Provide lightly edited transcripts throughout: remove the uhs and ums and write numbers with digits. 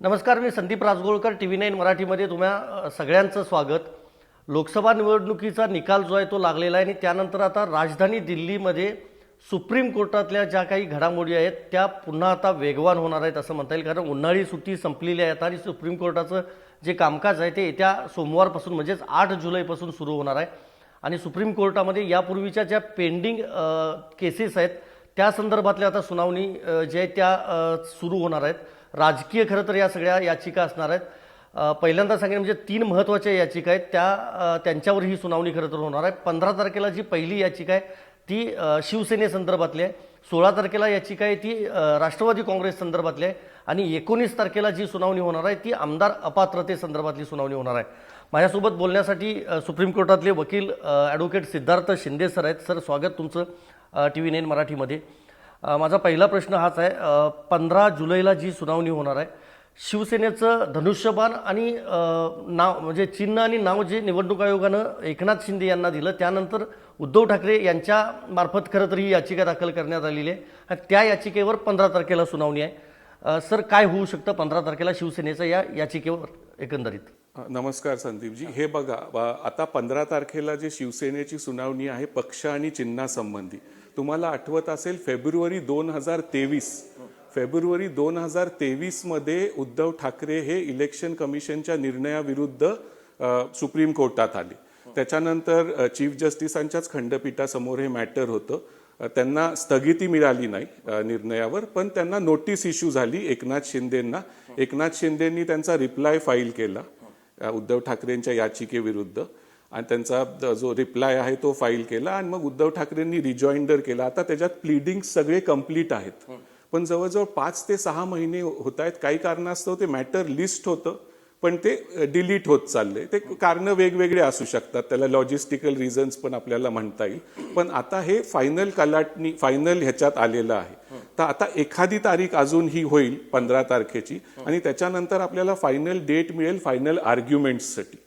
नमस्कार, मी संदीप राजगोळकर, TV9 मराठीमध्ये तुम्हा सगळ्यांचं स्वागत. लोकसभा निवडणुकीचा निकाल जो आहे तो लागलेला आहे आणि त्यानंतर आता राजधानी दिल्लीमध्ये सुप्रीम कोर्टातल्या ज्या काही घडामोडी आहेत त्या पुन्हा आता वेगवान होणार आहेत असं म्हणता येईल. कारण उन्हाळी सुट्टी संपलेली आहे आणि सुप्रीम कोर्टाचं जे कामकाज आहे ते येत्या सोमवारपासून म्हणजेच 8 जुलैपासून सुरू होणार आहे. आणि सुप्रीम कोर्टामध्ये यापूर्वीच्या ज्या पेंडिंग केसेस आहेत त्या संदर्भातल्या आता सुनावणी जे आहे त्या सुरू होणार आहेत. राजकीय खरं तर या सगळ्या याचिका असणार आहेत. पहिल्यांदा सांगेन म्हणजे 3 महत्त्वाच्या याचिका आहेत त्यांच्यावर ही सुनावणी खरं तर होणार आहे. 15 तारखेला जी पहिली याचिका आहे ती शिवसेनेसंदर्भातली आहे. 16 तारखेला याचिका आहे ती राष्ट्रवादी काँग्रेस संदर्भातली आहे आणि 19 तारखेला जी सुनावणी होणार आहे ती आमदार अपात्रतेसंदर्भातली सुनावणी होणार आहे. माझ्यासोबत बोलण्यासाठी सुप्रीम कोर्टातले वकील ॲडव्होकेट सिद्धार्थ शिंदे सर आहेत. सर, स्वागत तुमचं TV9 मराठीमध्ये. माझा पहिला प्रश्न हाच आहे, 15 जुलैला जी सुनावणी होणार आहे, शिवसेनेचं धनुष्यबाण आणि नाव म्हणजे चिन्ह आणि नाव जे निवडणूक आयोगानं एकनाथ शिंदे यांना दिलं त्यानंतर उद्धव ठाकरे यांच्या मार्फत खरं तर ही याचिका दाखल करण्यात आलेली आहे आणि त्या याचिकेवर 15 तारखेला सुनावणी आहे. सर, काय होऊ शकतं 15 तारखेला शिवसेनेचं या याचिकेवर एकंदरीत? नमस्कार संदीपजी. हे बघा, आता 15 तारखेला जे शिवसेनेची सुनावणी आहे पक्ष आणि चिन्हासंबंधी, तुम्हाला आठवत असेल फेब्रुवारी 2023 मध्ये उद्धव ठाकरे हे इलेक्शन कमिशनच्या निर्णयाविरुद्ध सुप्रीम कोर्टात आले. त्याच्यानंतर चीफ जस्टिसांच्याच खंडपीठासमोर हे मॅटर होतं. त्यांना स्थगिती मिळाली नाही निर्णयावर, पण त्यांना नोटीस इश्यू झाली एकनाथ शिंदेंना. एकनाथ शिंदेंनी त्यांचा रिप्लाय फाईल केला उद्धव ठाकरेंच्या याचिकेविरुद्ध आणि त्यांचा जो रिप्लाय आहे तो फाईल केला आणि मग उद्धव ठाकरेंनी रिजॉइंडर केला. आता त्याच्यात प्लीडिंग सगळे कंप्लीट आहेत, पण जवळजवळ 5 ते 6 महिने होत आहेत. काही कारणास्तव ते मॅटर लिस्ट होतं पण ते डिलीट होत चाललंय. ते कारण वेगवेगळे असू शकतात, त्याला लॉजिस्टिकल रिझन्स पण आपल्याला म्हणता येईल. पण आता हे फायनल ह्याच्यात आलेलं आहे. तर आता एखादी तारीख अजून ही होईल 15 तारखेची आणि त्याच्यानंतर आपल्याला फायनल डेट मिळेल फायनल आर्ग्युमेंट्ससाठी.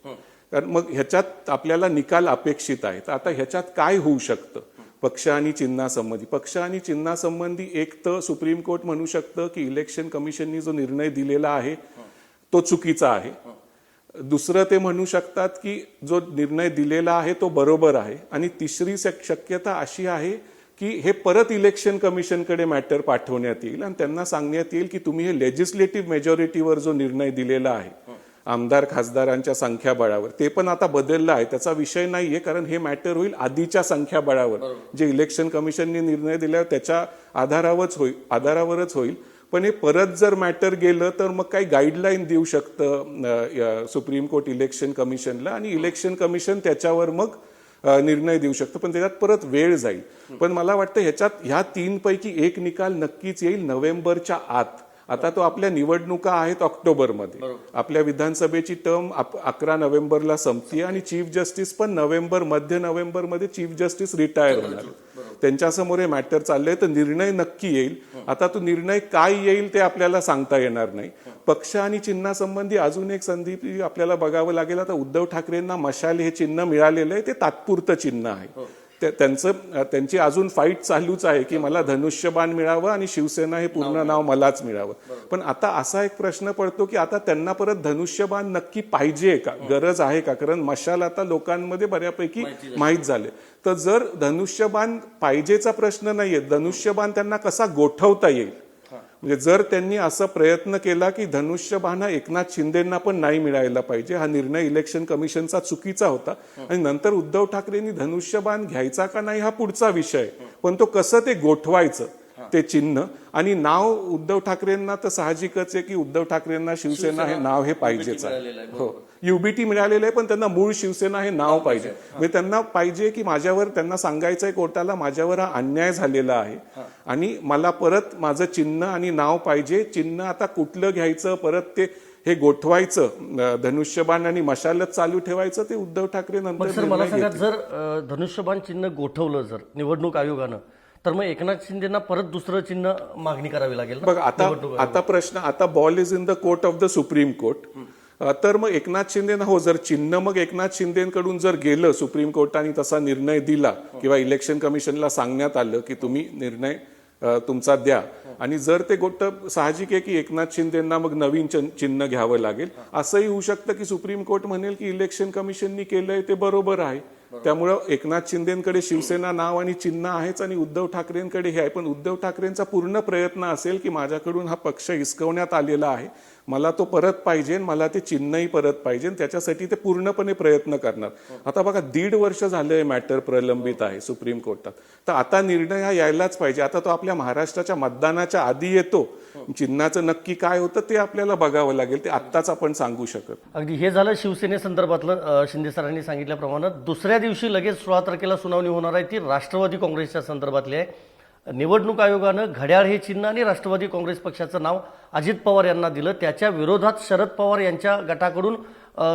कारण मग ह्याच्यात आपल्याला निकाल अपेक्षित आहे. तर आता ह्याच्यात काय होऊ शकतं पक्ष आणि चिन्हासंबंधी? एक तर सुप्रीम कोर्ट म्हणू शकतं की इलेक्शन कमिशननी जो निर्णय दिलेला आहे तो चुकीचा आहे. दुसरं ते म्हणू शकतात की जो निर्णय दिलेला आहे तो बरोबर आहे. आणि तिसरी शक्यता अशी आहे की हे परत इलेक्शन कमिशनकडे मॅटर पाठवण्यात येईल आणि त्यांना सांगण्यात येईल की तुम्ही हे लेजिस्लेटिव्ह मेजॉरिटीवर जो निर्णय दिलेला आहे आमदार खासदारांच्या संख्याबळावर, ते पण आता बदललं आहे. त्याचा विषय नाहीये, कारण हे मॅटर होईल आधीच्या संख्याबळावर जे इलेक्शन कमिशनने निर्णय दिल्यावर त्याच्या आधारावरच होईल. पण हे परत जर मॅटर गेलं तर मग काही गाईडलाईन देऊ शकतं सुप्रीम कोर्ट इलेक्शन कमिशनला आणि इलेक्शन कमिशन त्याच्यावर मग निर्णय देऊ शकतं. पण त्याच्यात परत वेळ जाईल. पण मला वाटतं ह्या 3 पैकी एक निकाल नक्कीच येईल नोव्हेंबरच्या आत. आता तो आपल्या निवडणुका आहेत ऑक्टोबरमध्ये, आपल्या विधानसभेची टर्म 11 नोव्हेंबरला संपते आणि चीफ जस्टिस पण मध्य नोव्हेंबरमध्ये चीफ जस्टिस रिटायर होणार. त्यांच्यासमोर हे मॅटर चाललंय. तर निर्णय नक्की येईल. आता तो निर्णय काय येईल ते आपल्याला सांगता येणार नाही. पक्ष आणि चिन्हासंबंधी अजून एक संधी आपल्याला बघावं लागेल. आता उद्धव ठाकरेंना मशाल हे चिन्ह मिळालेलं आहे, ते तात्पुरतं चिन्ह आहे. त्यांची अजून फाईट चालूच आहे की मला धनुष्यबाण मिळावं आणि शिवसेना हे पूर्ण नाव मलाच मिळावं. पण आता असा एक प्रश्न पडतो की आता त्यांना परत धनुष्यबाण नक्की पाहिजे का, गरज आहे का? कारण मशाल आता लोकांमध्ये बऱ्यापैकी माहीत झाले. तर जर धनुष्यबाण पाहिजेचा प्रश्न नाहीये, धनुष्यबाण त्यांना कसा गोठवता येईल, म्हणजे जर त्यांनी असा प्रयत्न केला की धनुष्यबाण हा एकनाथ शिंदेंना पण नाही मिळायला पाहिजे, हा निर्णय इलेक्शन कमिशनचा चुकीचा होता आणि नंतर उद्धव ठाकरेंनी धनुष्यबाण घ्यायचा का नाही हा पुढचा विषय. पण तो कसं ते गोठवायचं ते चिन्ह आणि नाव, उद्धव ठाकरेंना तर साहजिकच आहे की उद्धव ठाकरेंना शिवसेना हे नाव हे पाहिजेच आहे. हो, UBT मिळालेलं आहे, पण त्यांना मूळ शिवसेना हे नाव पाहिजे. म्हणजे त्यांना पाहिजे की त्यांना सांगायचंय कोर्टाला माझ्यावर हा अन्याय झालेला आहे आणि मला परत माझं चिन्ह आणि नाव पाहिजे. चिन्ह आता कुठलं घ्यायचं, परत ते हे गोठवायचं, धनुष्यबाण आणि मशालच चालू ठेवायचं, ते उद्धव ठाकरे नंतर. सर, मला सांगा, जर धनुष्यबाण चिन्ह गोठवलं जर निवडणूक आयोगानं, तर मग एकनाथ शिंदेना परत दुसरं चिन्ह मागणी करावी लागेल. बघ, आता प्रश्न, आता ball is in the court of the supreme court. तर मग एकनाथ शिंदेना, हो, जर चिन्ह मग एकनाथ शिंदेकडून जर गेलं, सुप्रीम कोर्टाने तसा निर्णय दिला किंवा इलेक्शन कमिशनला सांगण्यात आलं की तुम्ही निर्णय तुमचा द्या. आणि जर ते गोष्ट साहजिक आहे की एकनाथ शिंदेंना मग नवीन चिन्ह घ्यावं लागेल. असंही होऊ शकतं की सुप्रीम कोर्ट म्हणेल की इलेक्शन कमिशननी केलंय ते बरोबर आहे. त्यामुळं एकनाथ शिंदेकडे शिवसेना नाव आणि चिन्ह आहेच आणि उद्धव ठाकरेंकडे हे आहे. पण उद्धव ठाकरेंचा पूर्ण प्रयत्न असेल की माझ्याकडून हा पक्ष हिसकवण्यात आलेला आहे, मला तो परत पाहिजे, मला ते चिन्हही परत पाहिजे, त्याच्यासाठी ते पूर्णपणे प्रयत्न करणार. आता बघा 1.5 वर्ष झालंय मॅटर प्रलंबित आहे सुप्रीम कोर्टात. तर आता निर्णय हा यायलाच पाहिजे. आता तो आपल्या महाराष्ट्राच्या मतदानाच्या आधी येतो. चिन्हाचं नक्की काय होतं ते आपल्याला बघावं लागेल. ते आत्ताच आपण सांगू शकत. अगदी हे झालं शिवसेनेसंदर्भातलं. शिंदे सरांनी सांगितल्याप्रमाणे दुसऱ्या दिवशी लगेच 16 तारखेला सुनावणी होणार आहे, ती राष्ट्रवादी काँग्रेसच्या संदर्भातली आहे. निवडणूक आयोगानं घड्याळ हे चिन्ह आणि राष्ट्रवादी काँग्रेस पक्षाचं नाव अजित पवार यांना दिलं. त्याच्या विरोधात शरद पवार यांच्या गटाकडून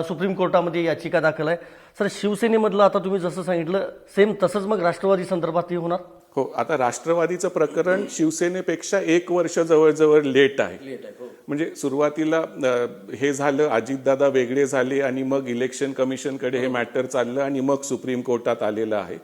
सुप्रीम कोर्टामध्ये याचिका दाखल आहे. सर, शिवसेनेमधलं आता तुम्ही जसं सांगितलं सेम तसंच मग राष्ट्रवादी संदर्भातही होणार? हो, आता राष्ट्रवादीचं प्रकरण शिवसेनेपेक्षा 1 वर्ष जवळजवळ लेट आहे. म्हणजे सुरुवातीला हे झालं, अजितदादा वेगळे झाले आणि मग इलेक्शन कमिशनकडे हे मॅटर चाललं आणि मग सुप्रीम कोर्टात आलेलं आहे.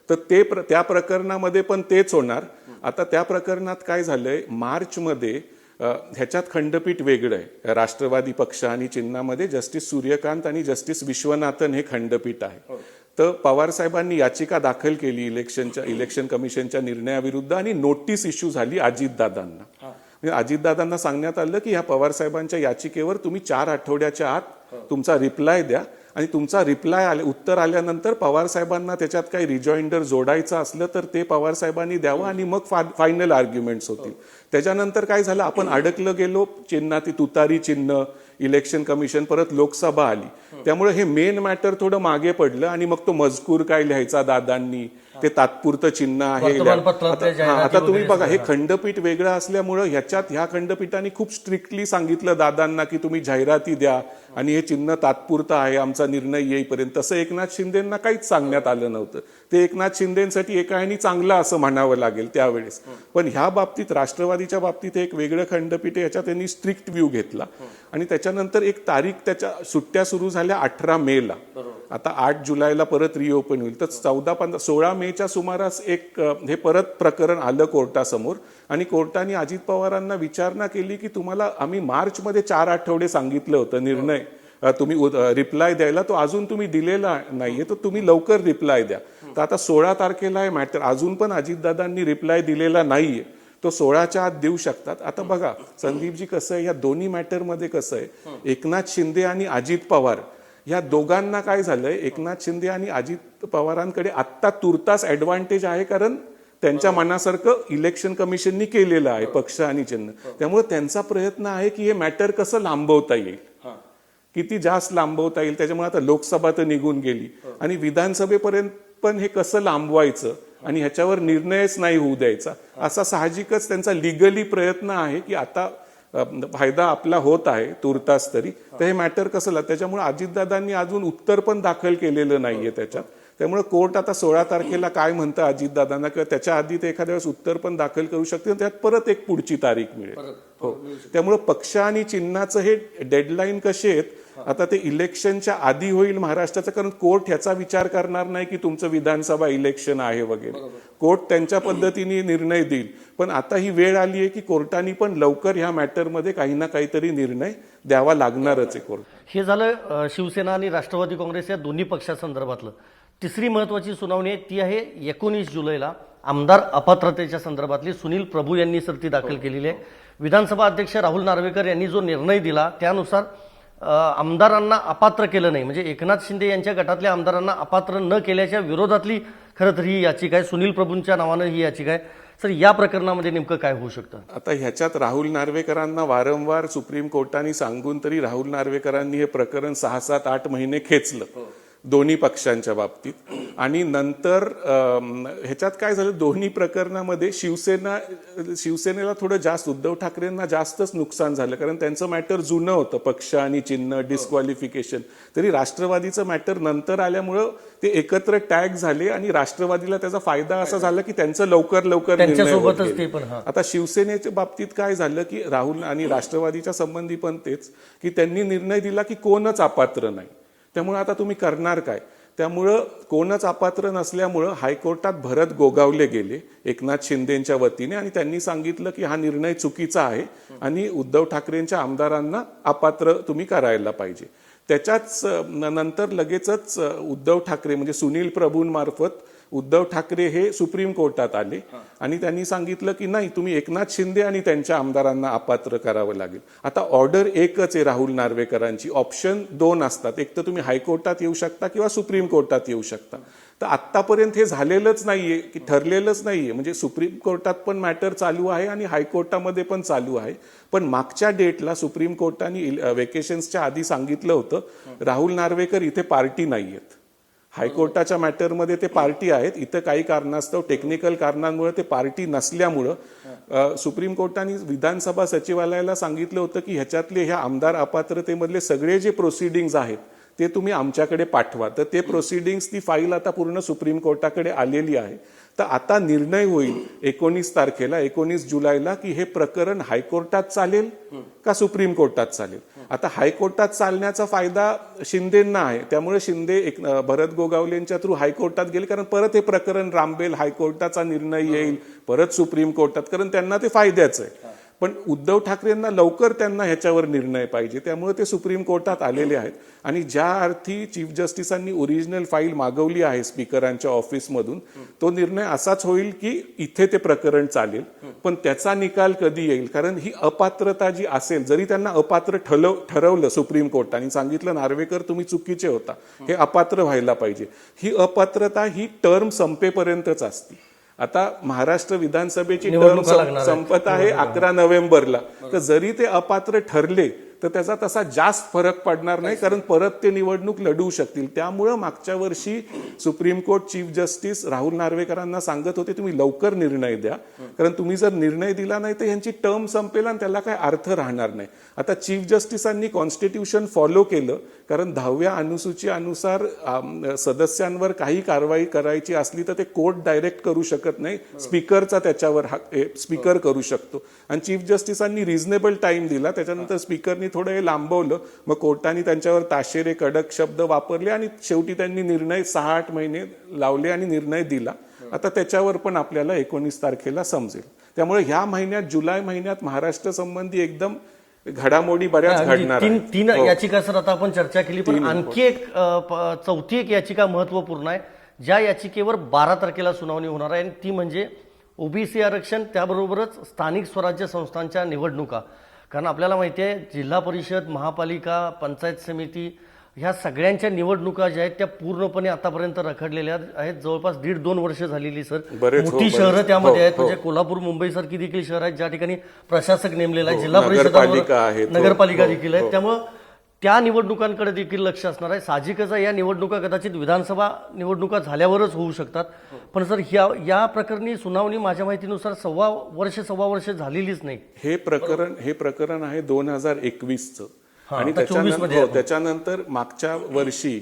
तर त्या प्रकरणामध्ये पण तेच होणार. आता त्या प्रकरणात काय झालंय, मार्चमध्ये ह्याच्यात खंडपीठ वेगळं आहे. राष्ट्रवादी पक्ष आणि चिन्हामध्ये जस्टिस सूर्यकांत आणि जस्टिस विश्वनाथन हे खंडपीठ आहे. तर पवार साहेबांनी याचिका दाखल केली इलेक्शन कमिशनच्या निर्णयाविरुद्ध आणि नोटीस इश्यू झाली अजितदादांना. म्हणजे अजितदादांना सांगण्यात आलं की ह्या पवार साहेबांच्या याचिकेवर तुम्ही 4 आठवड्याच्या आत तुमचा रिप्लाय द्या आणि तुमचा रिप्लाय उत्तर आल्यानंतर पवार साहेबांना त्याच्यात काही रिजॉइंडर जोडायचं असलं तर ते पवार साहेबांनी द्यावं आणि मग फायनल आर्ग्युमेंट्स होतील. त्याच्यानंतर काय झालं, आपण अडकलं गेलो. ती तुतारी चिन्ह, इलेक्शन कमिशन, परत लोकसभा आली. त्यामुळे हे मेन मॅटर थोडं मागे पडलं आणि मग तो मजकूर काय लिहायचा दादांनी, ते तात्पुरतं चिन्ह आहे. आता तुम्ही बघा, हे खंडपीठ वेगळं असल्यामुळं ह्या खंडपीठाने खूप स्ट्रिक्टली सांगितलं दादांना की तुम्ही जाहिराती द्या आणि हे चिन्ह तात्पुरतं आहे आमचा निर्णय येईपर्यंत. तसं एकनाथ शिंदेंना काहीच सांगण्यात आलं नव्हतं. ते एकनाथ शिंदेसाठी एका ह्यानी चांगलं असं म्हणावं लागेल त्यावेळेस. पण ह्या बाबतीत, राष्ट्रवादीच्या बाबतीत एक वेगळं खंडपीठ, याच्यात त्यांनी स्ट्रिक्ट व्ह्यू घेतला आणि त्याच्यानंतर एक तारीख, त्याच्या सुट्ट्या सुरू झाल्या 18 मेला. आता 8 जुलैला परत रिओपन होईल. तर 16 मेच्या सुमारास एक हे परत प्रकरण आलं कोर्टासमोर आणि कोर्टाने अजित पवारांना विचारणा केली की तुम्हाला आम्ही मार्चमध्ये 4 आठवडे सांगितलं होतं निर्णय तुम्ही रिप्लाय द्यायला, तो अजून तुम्ही दिलेला नाहीये, तर तुम्ही लवकर रिप्लाय द्या. तर आता 16 तारखेला आहे मॅटर, अजून पण अजितदादांनी रिप्लाय दिलेला नाहीये. तो 16च्या आत देऊ शकतात. आता बघा संदीपजी, कसं आहे या दोन्ही मॅटरमध्ये, कसं आहे, एकनाथ शिंदे आणि अजित पवार या दोघांना काय झालंय, एकनाथ शिंदे आणि अजित पवारांकडे आत्ता तुर्तास ऍडव्हान्टेज आहे, कारण त्यांच्या मनासारखं इलेक्शन कमिशननी केलेलं आहे पक्ष आणि चिन्ह. त्यामुळे त्यांचा प्रयत्न आहे की हे मॅटर कसं लांबवता येईल, किती जास्त लांबवता येईल. त्याच्यामुळे आता लोकसभा तर निघून गेली आणि विधानसभेपर्यंत पण हे कसं लांबवायचं आणि ह्याच्यावर निर्णयच नाही होऊ द्यायचा, असा साहजिकच त्यांचा लिगली प्रयत्न आहे की आता फायदा आपला होत आहे तुर्तास तरी. तर हे मॅटर कसं, त्याच्यामुळे अजितदादांनी अजून उत्तर पण दाखल केलेलं नाहीये त्याच्यात. त्यामुळे कोर्ट आता 16 तारखेला काय म्हणतं अजितदादांना, किंवा त्याच्या आधी ते एखाद्या वेळेस उत्तर पण दाखल करू शकते, त्यात परत एक पुढची तारीख मिळेल. हो, त्यामुळे पक्ष आणि चिन्हाचं हे डेडलाईन कसे आहेत, आता ते इलेक्शनच्या आधी होईल महाराष्ट्राचं, कारण कोर्ट ह्याचा विचार करणार नाही की तुमचं विधानसभा इलेक्शन आहे वगैरे. कोर्ट त्यांच्या पद्धतीने निर्णय देईल. पण आता ही वेळ आली आहे की कोर्टाने पण लवकर ह्या मॅटरमध्ये काही ना काहीतरी निर्णय द्यावा लागणारच आहे कोर्ट. हे झालं शिवसेना आणि राष्ट्रवादी काँग्रेस या दोन्ही पक्षासंदर्भातलं. तिसरी महत्वाची सुनावणी आहे ती आहे 19 जुलैला आमदार अपात्रतेच्या संदर्भातली. सुनील प्रभू यांनी सर ती दाखल केलेली आहे. विधानसभा अध्यक्ष राहुल नार्वेकर यांनी जो निर्णय दिला त्यानुसार आमदारांना अपात्र केलं नाही, म्हणजे एकनाथ शिंदे यांच्या गटातल्या आमदारांना अपात्र न केल्याच्या विरोधातली खरं तर ही याचिका आहे. सुनील प्रभूंच्या नावानं ही याचिका आहे. सर, या प्रकरणामध्ये नेमकं काय होऊ शकतं? आता ह्याच्यात राहुल नार्वेकरांना वारंवार सुप्रीम कोर्टाने सांगून तरी राहुल नार्वेकरांनी हे प्रकरण 6, 7, 8 महिने खेचलं दोन्ही पक्षांच्या बाबतीत. आणि नंतर ह्याच्यात काय झालं, दोन्ही प्रकरणामध्ये शिवसेनेला थोडं जास्त, उद्धव ठाकरेंना जास्तच नुकसान झालं, कारण त्यांचं मॅटर जुनं होतं, पक्ष आणि चिन्ह, डिस्क्वालिफिकेशन. तरी राष्ट्रवादीचं मॅटर नंतर आल्यामुळं ते एकत्र टॅग झाले आणि राष्ट्रवादीला त्याचा फायदा असा झाला की त्यांचं लवकर निर्णय होत गेले. आता शिवसेनेच्या बाबतीत काय झालं की राहुल आणि राष्ट्रवादीच्या संबंधी पण तेच की त्यांनी निर्णय दिला की कोणच अपात्र नाही. त्यामुळे आता तुम्ही करणार काय, त्यामुळं कोणच अपात्र नसल्यामुळं हायकोर्टात भरत गोगावले गेले एकनाथ शिंदेच्या वतीने आणि त्यांनी सांगितलं की हा निर्णय चुकीचा आहे आणि उद्धव ठाकरेंच्या आमदारांना अपात्र तुम्ही करायला पाहिजे. त्याच्याच नंतर लगेचच उद्धव ठाकरे म्हणजे सुनील प्रभूंमार्फत उद्धव ठाकरे हे सुप्रीम कोर्टात आले आणि त्यांनी सांगितलं की नाही, तुम्ही एकनाथ शिंदे आणि त्यांच्या आमदारांना अपात्र करावं लागेल. आता ऑर्डर एकच आहे राहुल नार्वेकरांची, ऑप्शन 2 असतात, एक तर तुम्ही हायकोर्टात येऊ शकता किंवा सुप्रीम कोर्टात येऊ शकता. तर आतापर्यंत हे झालेलंच नाहीये की ठरलेलंच नाहीये, म्हणजे सुप्रीम कोर्टात पण मॅटर चालू आहे आणि हायकोर्टामध्ये पण चालू आहे. पण मागच्या डेटला सुप्रीम कोर्टाने वेकेशन्सच्या आधी सांगितलं होतं राहुल नार्वेकर इथे पार्टी नाहीयेत. हायकोर्टाच्या मॅटरमध्ये ते पार्टी आहेत, इथं काही कारणास्तव टेक्निकल कारणांमुळे ते पार्टी नसल्यामुळं सुप्रीम कोर्टाने विधानसभा सचिवालयाला सांगितलं होतं की ह्याच्यातले ह्या आमदार अपात्रतेमधले सगळे जे प्रोसिडिंग्ज आहेत ते तुम्ही आमच्याकडे पाठवा. तर ते प्रोसिडिंग्स, ती फाईल आता पूर्ण सुप्रीम कोर्टाकडे आलेली आहे. तर आता निर्णय होईल 19 तारखेला, 19 जुलैला, की हे प्रकरण हायकोर्टात चालेल का सुप्रीम कोर्टात चालेल. आता हायकोर्टात चालण्याचा फायदा शिंदेंना आहे, त्यामुळे शिंदे भरत गोगावलेंच्या थ्रू हायकोर्टात गेले, कारण परत हे प्रकरण रामबेल, हायकोर्टाचा निर्णय येईल, परत सुप्रीम कोर्टात, कारण त्यांना ते फायद्याचं आहे. पण उद्धव ठाकरेंना लवकर त्यांना ह्याच्यावर निर्णय पाहिजे, त्यामुळे ते सुप्रीम कोर्टात आलेले आहेत. आणि ज्या अर्थी चीफ जस्टिसांनी ओरिजिनल फाईल मागवली आहे स्पीकरांच्या ऑफिसमधून, तो निर्णय असाच होईल की इथे ते प्रकरण चालेल. पण त्याचा निकाल कधी येईल, कारण ही अपात्रता जी असेल, जरी त्यांना अपात्र ठरवलं सुप्रीम कोर्टाने, सांगितलं नार्वेकर तुम्ही चुकीचे होता, हे अपात्र व्हायला पाहिजे, ही अपात्रता ही टर्म संपेपर्यंतच असते. आता महाराष्ट्र विधानसभेची टर्म संपत आहे 11 नोव्हेंबरला. तर जरी ते अपात्र ठरले तर त्याचा तसा जास्त फरक पडणार नाही, कारण परत ते निवडणूक लढवू शकतील. त्यामुळं मागच्या वर्षी supreme court chief justice Rahul नार्वेकरांना सांगत होते तुम्ही लवकर निर्णय द्या, कारण तुम्ही जर निर्णय दिला नाही तर यांची टर्म संपेल आणि त्याला काय अर्थ राहणार नाही. आता चीफ जस्टिसांनी कॉन्स्टिट्यूशन फॉलो केलं, कारण 10व्या अनुसूची अनुसार सदस्यांवर काही कारवाई करायची असली तर ते कोर्ट डायरेक्ट करू शकत नाही, स्पीकरचा त्याच्यावर स्पीकर करू शकतो. आणि चीफ जस्टिसांनी रिझनेबल टाइम दिला, त्याच्यानंतर स्पीकरनी थोडं हे लांबवलं, मग कोर्टाने त्यांच्यावर ताशेरे कडक शब्द वापरले आणि शेवटी त्यांनी निर्णय 6-8 महिने लावले आणि निर्णय दिला. आता त्याच्यावर पण आपल्याला 19 तारखेला समजेल. त्यामुळे ह्या महिन्यात, जुलै महिन्यात महाराष्ट्र संबंधी एकदम घडामोडी बऱ्याच घडणार आहेत. तीन याचिका सर आता आपण चर्चा केली, पण आणखी एक चौथी एक याचिका महत्वपूर्ण आहे, ज्या याचिकेवर 12 तारखेला सुनावणी होणार आहे, आणि ती म्हणजे ओबीसी आरक्षण, त्याबरोबरच स्थानिक स्वराज्य संस्थांच्या निवडणुका. कारण आपल्याला माहिती आहे जिल्हा परिषद, महापालिका, पंचायत समिती ह्या सगळ्यांच्या निवडणुका ज्या आहेत त्या पूर्णपणे आतापर्यंत रखडलेल्या आहेत. जवळपास 1.5-2 वर्ष झालेली सर. मोठी शहरं त्यामध्ये आहेत, म्हणजे कोल्हापूर, मुंबई सारखी देखील शहर आहेत ज्या ठिकाणी प्रशासक नेमलेला आहे, जिल्हा परिषद, नगरपालिका देखील आहेत. त्यामुळं त्या निवडणुकांकडे देखील लक्ष असणार आहे. साहजिकच आहे, या निवडणुका कदाचित विधानसभा निवडणुका झाल्यावरच होऊ शकतात. पण सर या प्रकरणी सुनावणी माझ्या माहितीनुसार 1.25 वर्ष झालेलीच नाही. हे प्रकरण आहे 2021चं. आणि त्याच्यानंतर मागच्या वर्षी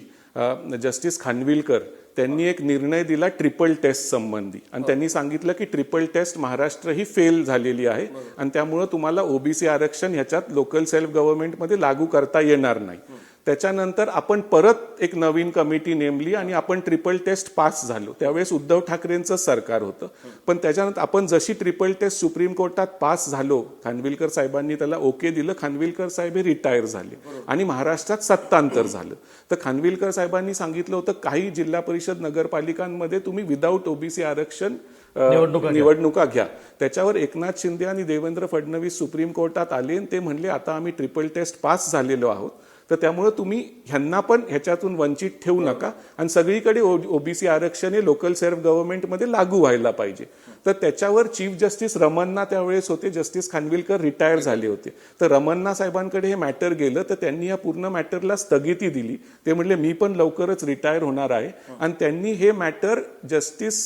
जस्टिस खानविलकर त्यांनी एक निर्णय दिला ट्रिपल टेस्ट संबंधी, आणि त्यांनी सांगितलं की ट्रिपल टेस्ट महाराष्ट्र ही फेल झालेली आहे आणि त्यामुळे तुम्हाला ओबीसी आरक्षण ह्याच्यात लोकल सेल्फ गव्हर्नमेंटमध्ये लागू करता येणार नाही. त्याच्यानंतर आपण परत एक नवीन कमिटी नेमली आणि आपण ट्रिपल टेस्ट पास झालो. त्यावेळेस उद्धव ठाकरेंचं सरकार होतं. पण त्याच्यानंतर आपण जशी ट्रिपल टेस्ट सुप्रीम कोर्टात पास झालो, खानविलकर साहेबांनी त्याला ओके दिलं, खानविलकर साहेब हे रिटायर झाले आणि महाराष्ट्रात सत्तांतर झालं. तर खानविलकर साहेबांनी सांगितलं होतं काही जिल्हा परिषद नगरपालिकांमध्ये तुम्ही विदाऊट ओबीसी आरक्षण निवडणुका घ्या. त्याच्यावर एकनाथ शिंदे आणि देवेंद्र फडणवीस सुप्रीम कोर्टात आले आणि ते म्हणले आता आम्ही ट्रिपल टेस्ट पास झालेलो आहोत, तर त्यामुळे तुम्ही ह्यांना पण ह्याच्यातून वंचित ठेवू नका आणि सगळीकडे ओबीसी आरक्षण हे लोकल सेल्फ गव्हर्नमेंटमध्ये लागू व्हायला पाहिजे. तर त्याच्यावर चीफ जस्टिस रमन्ना त्यावेळेस होते, जस्टिस खानविलकर रिटायर झाले होते. तर रमन्ना साहेबांकडे हे मॅटर गेलं, तर त्यांनी या पूर्ण मॅटरला स्थगिती दिली. ते म्हणले मी पण लवकरच रिटायर होणार आहे, आणि त्यांनी हे मॅटर जस्टिस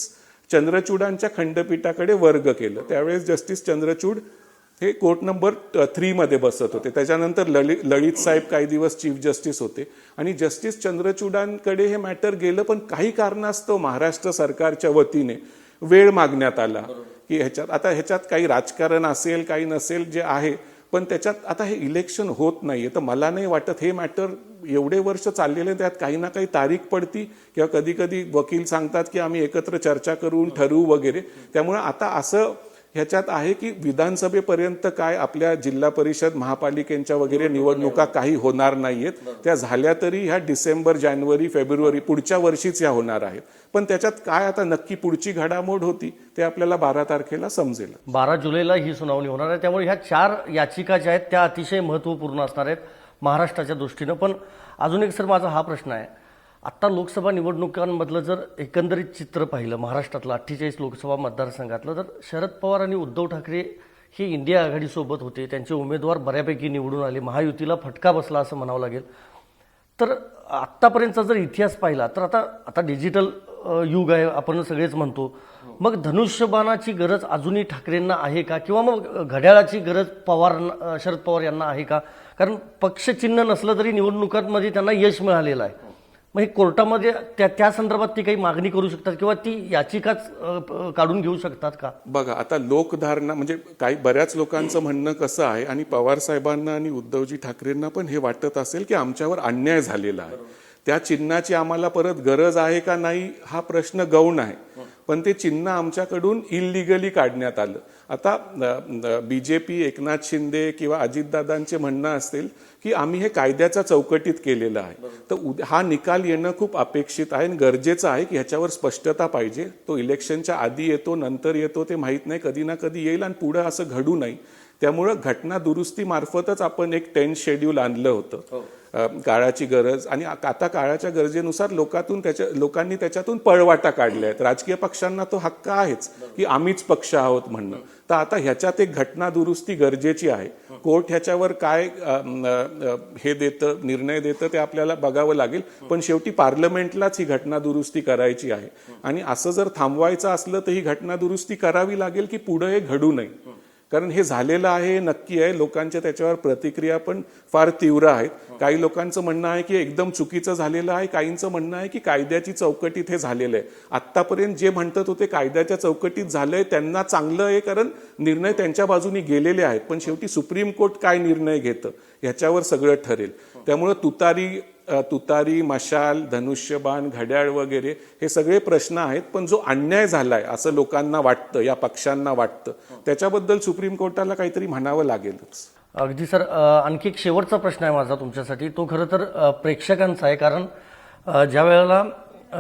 चंद्रचूडांच्या खंडपीठाकडे वर्ग केलं. त्यावेळेस जस्टिस चंद्रचूड हे कोर्ट नंबर 3 मध्ये बसत होते. त्याच्यानंतर ललित साहेब काही दिवस चीफ जस्टिस होते आणि जस्टिस चंद्रचूडांकडे हे मॅटर गेलं. पण काही कारणास्तव महाराष्ट्र सरकारच्या वतीने वेळ मागण्यात आला की ह्याच्यात काही राजकारण असेल काही नसेल जे आहे, पण त्याच्यात आता हे इलेक्शन होत नाहीये, तर मला नाही वाटत हे मॅटर एवढे वर्ष चाललेले त्यात काही ना काही तारीख पडती किंवा कधी कधी वकील सांगतात की आम्ही एकत्र चर्चा करून ठरवू वगैरे. त्यामुळे आता असं ह्याच्यात आहे की विधानसभेपर्यंत काय आपल्या जिल्हा परिषद महापालिकेच्या वगैरे निवडणुका काही होणार नाहीयेत. त्या झाल्या तरी ह्या डिसेंबर, जानेवारी, फेब्रुवारी पुढच्या वर्षीच ह्या होणार आहेत. पण त्याच्यात काय आता नक्की पुढची घडामोड होती ते आपल्याला 12 तारखेला समजेल. 12 जुलैला ही सुनावणी होणार आहे. त्यामुळे ह्या 4 याचिका ज्या आहेत त्या अतिशय महत्त्वपूर्ण असणार आहेत महाराष्ट्राच्या दृष्टीनं. पण अजून एक सर माझा हा प्रश्न आहे, आत्ता लोकसभा निवडणुकांमधलं जर एकंदरीत चित्र पाहिलं महाराष्ट्रातलं 48 लोकसभा मतदारसंघातलं, तर शरद पवार आणि उद्धव ठाकरे हे इंडिया आघाडीसोबत होते, त्यांचे उमेदवार बऱ्यापैकी निवडून आले, महायुतीला फटका बसला असं म्हणावं लागेल. तर आत्तापर्यंतचा जर इतिहास पाहिला तर आता डिजिटल युग आहे आपण सगळेच म्हणतो, मग धनुष्यबाणाची गरज अजूनही ठाकरेंना आहे का, किंवा मग घड्याळाची गरज शरद पवार यांना आहे का? कारण पक्षचिन्ह नसलं तरी निवडणुकांमध्ये त्यांना यश मिळालेलं आहे. मग हे कोर्टामध्ये त्या संदर्भात ती काही मागणी करू शकतात किंवा ती याचिकाच काढून घेऊ शकतात का? बघा, आता लोकधारणा म्हणजे काही बऱ्याच लोकांचं म्हणणं कसं आहे, आणि पवार साहेबांना आणि उद्धवजी ठाकरेंना पण हे वाटत असेल की आमच्यावर अन्याय झालेला आहे, त्या चिन्हाची आम्हाला परत गरज आहे का नाही हा प्रश्न गौण आहे. पण ते चिन्ह आमच्याकडून इलिगली काढण्यात आलं. आता बीजेपी, एकनाथ शिंदे किंवा अजितदादांचे म्हणणं असेल की आम्ही हे कायद्याच्या चौकटीत केलेलं आहे, तर हा निकाल येणं खूप अपेक्षित आहे आणि गरजेचं आहे की ह्याच्यावर स्पष्टता पाहिजे. तो इलेक्शनच्या आधी येतो नंतर येतो ते माहीत नाही, कधी ना कधी येईल आणि पुढे असं घडू नये. त्यामुळं घटना दुरुस्ती मार्फतच आपण एक 10 शेड्यूल आणलं होतं. काळाची गरज, आणि आता काळाच्या गरजेनुसार लोकांनी त्याच्यातून पळवाटा काढल्या आहेत. राजकीय पक्षांना तो हक्क आहेच की आम्हीच पक्ष आहोत म्हणणं. तर आता ह्याच्यात एक घटना दुरुस्ती गरजेची आहे. कोर्ट ह्याच्यावर काय हे देतं, निर्णय देतं ते आपल्याला बघावं लागेल. पण शेवटी पार्लमेंटलाच ही घटना दुरुस्ती करायची आहे, आणि असं जर थांबवायचं असलं तर ही घटना दुरुस्ती करावी लागेल की पुढे हे घडू नये. कारण हे झालेलं आहे हे नक्की आहे, लोकांच्या त्याच्यावर प्रतिक्रिया पण फार तीव्र आहेत. काही लोकांचं म्हणणं आहे की एकदम चुकीचं झालेलं आहे, काहींचं म्हणणं आहे की कायद्याची चौकटीत हे झालेलं आहे. आत्तापर्यंत जे म्हणतात होते कायद्याच्या चौकटीत झालंय त्यांना चांगलं आहे, कारण निर्णय त्यांच्या बाजूनी गेलेले आहेत. पण शेवटी सुप्रीम कोर्ट काय निर्णय घेतं ह्याच्यावर सगळं ठरेल. त्यामुळे तुतारी, मशाल, धनुष्यबाण, घड्याळ वगैरे हे सगळे प्रश्न आहेत. पण जो अन्याय झालाय असं लोकांना वाटतं, या पक्षांना वाटतं, त्याच्याबद्दल सुप्रीम कोर्टाला काहीतरी म्हणावं लागेलच. अगदी सर, आणखी एक शेवटचा प्रश्न आहे माझा तुमच्यासाठी. तो खरं तर प्रेक्षकांचा आहे. कारण ज्या वेळेला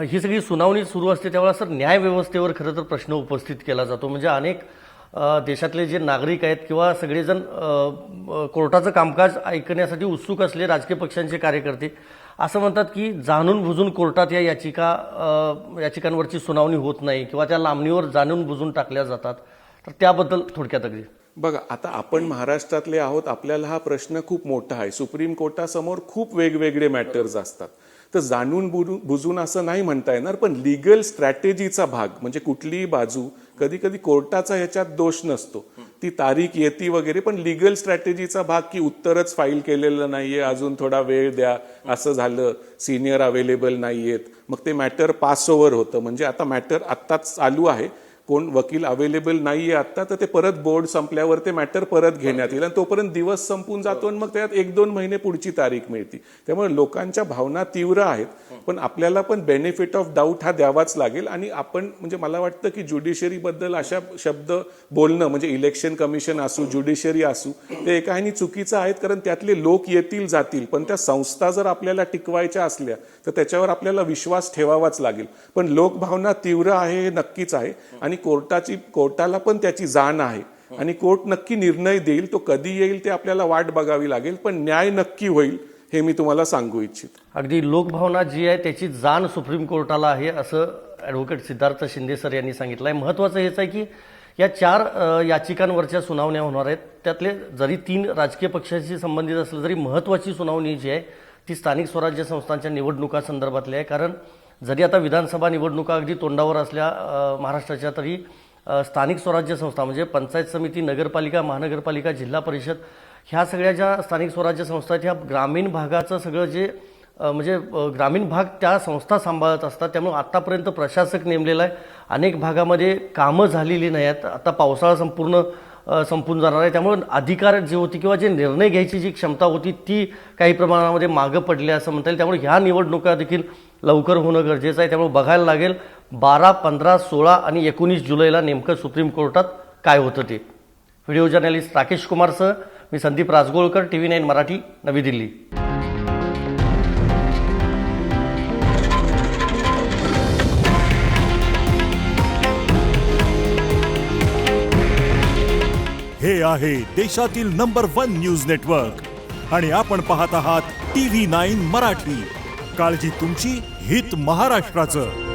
ही सगळी सुनावणी सुरू असते त्यावेळेला सर न्यायव्यवस्थेवर खरं तर प्रश्न उपस्थित केला जातो. म्हणजे अनेक देशातले जे नागरिक आहेत किंवा सगळेजण कोर्टाचं कामकाज ऐकण्यासाठी उत्सुक असले राजकीय पक्षांचे कार्यकर्ते असं म्हणतात की जाणून बुजून कोर्टात या याचिकांवरची सुनावणी होत नाही किंवा त्या लांबणीवर जाणून बुजून टाकल्या जातात. तर त्याबद्दल थोडक्यात अगदी. बघा, आता आपण महाराष्ट्रातले आहोत, आपल्याला हा प्रश्न खूप मोठा आहे. सुप्रीम कोर्टासमोर खूप वेगवेगळे मॅटर्स असतात. तर जाणून बुजून असं नाही म्हणता येणार, पण लिगल स्ट्रॅटेजीचा भाग म्हणजे कुठलीही बाजू, कधी कधी कोर्टाचा ह्याच्यात दोष नसतो, ती तारीख येते वगैरे, पण लिगल स्ट्रॅटेजीचा भाग की उत्तरच फाईल केलेलं नाहीये, अजून थोडा वेळ द्या, असं झालं, सिनियर अवेलेबल नाहीयेत, मग ते मॅटर पास ओव्हर होतं. म्हणजे आता मॅटर आत्ताच चालू आहे, कोण वकील अवेलेबल नाहीये आता, तर ते परत बोर्ड संपल्यावर ते मॅटर परत घेण्यात येईल आणि तोपर्यंत दिवस संपून जातो आणि मग त्यात 1-2 महिने पुढची तारीख मिळते. त्यामुळे लोकांच्या भावना तीव्र आहेत, पण आपल्याला पण बेनिफिट ऑफ डाऊट हा द्यावाच लागेल. आणि आपण म्हणजे मला वाटतं की ज्युडिशरी बद्दल अशा शब्द बोलणं म्हणजे इलेक्शन कमिशन असू, ज्युडिशरी असू, ते एका ह्यानी चुकीचं आहेत. कारण त्यातले लोक येतील जातील, पण त्या संस्था जर आपल्याला टिकवायच्या असल्या तर त्याच्यावर आपल्याला विश्वास ठेवावाच लागेल. पण लोकभावना तीव्र आहे हे नक्कीच आहे, आणि कोर्टाला पण त्याची जाण आहे, आणि कोर्ट नक्की निर्णय देईल. तो कधी येईल ते आपल्याला वाट बघावी लागेल, पण न्याय नक्की होईल हे मी तुम्हाला सांगू इच्छितो. अगदी लोकभावना जी आहे त्याची जाण सुप्रीम कोर्टाला आहे असं ॲडव्होकेट सिद्धार्थ शिंदे सर यांनी सांगितलं आहे. महत्त्वाचं हेच आहे की या 4 याचिकांवरच्या सुनावण्या होणार आहेत. त्यातले जरी 3 राजकीय पक्षाशी संबंधित असलं तरी महत्त्वाची सुनावणी जी आहे ती स्थानिक स्वराज्य संस्थांच्या निवडणुका संदर्भातली आहे. कारण जरी आता विधानसभा निवडणुका अगदी तोंडावर असल्या महाराष्ट्राच्या, तरी स्थानिक स्वराज्य संस्था म्हणजे पंचायत समिती, नगरपालिका, महानगरपालिका, जिल्हा परिषद ह्या सगळ्या ज्या स्थानिक स्वराज्य संस्था आहेत ह्या ग्रामीण भागाचं सगळं जे म्हणजे ग्रामीण भाग त्या संस्था सांभाळत असतात. त्यामुळे आत्तापर्यंत प्रशासक नेमलेला आहे. अनेक भागामध्ये कामं झालेली नाही आहेत. आता पावसाळा संपूर्ण संपून जाणार आहे. त्यामुळे अधिकार जे होती किंवा जे निर्णय घ्यायची जी क्षमता होती ती काही प्रमाणामध्ये मागं पडली असं म्हणता येईल. त्यामुळे ह्या निवडणुका देखील लवकर होणं गरजेचं आहे. त्यामुळे बघायला लागेल 12, 15, 16 आणि 19 जुलैला नेमकं सुप्रीम कोर्टात काय होतं ते. व्हिडिओ जर्नलिस्ट राकेश कुमारसह मी संदीप राजगोळकर, TV9 मराठी, नवी दिल्ली. हे आहे देशातील नंबर 1 न्यूज नेटवर्क आणि आपण पाहत आहात TV9 मराठी. काळजी तुमची, हित महाराष्ट्राचं.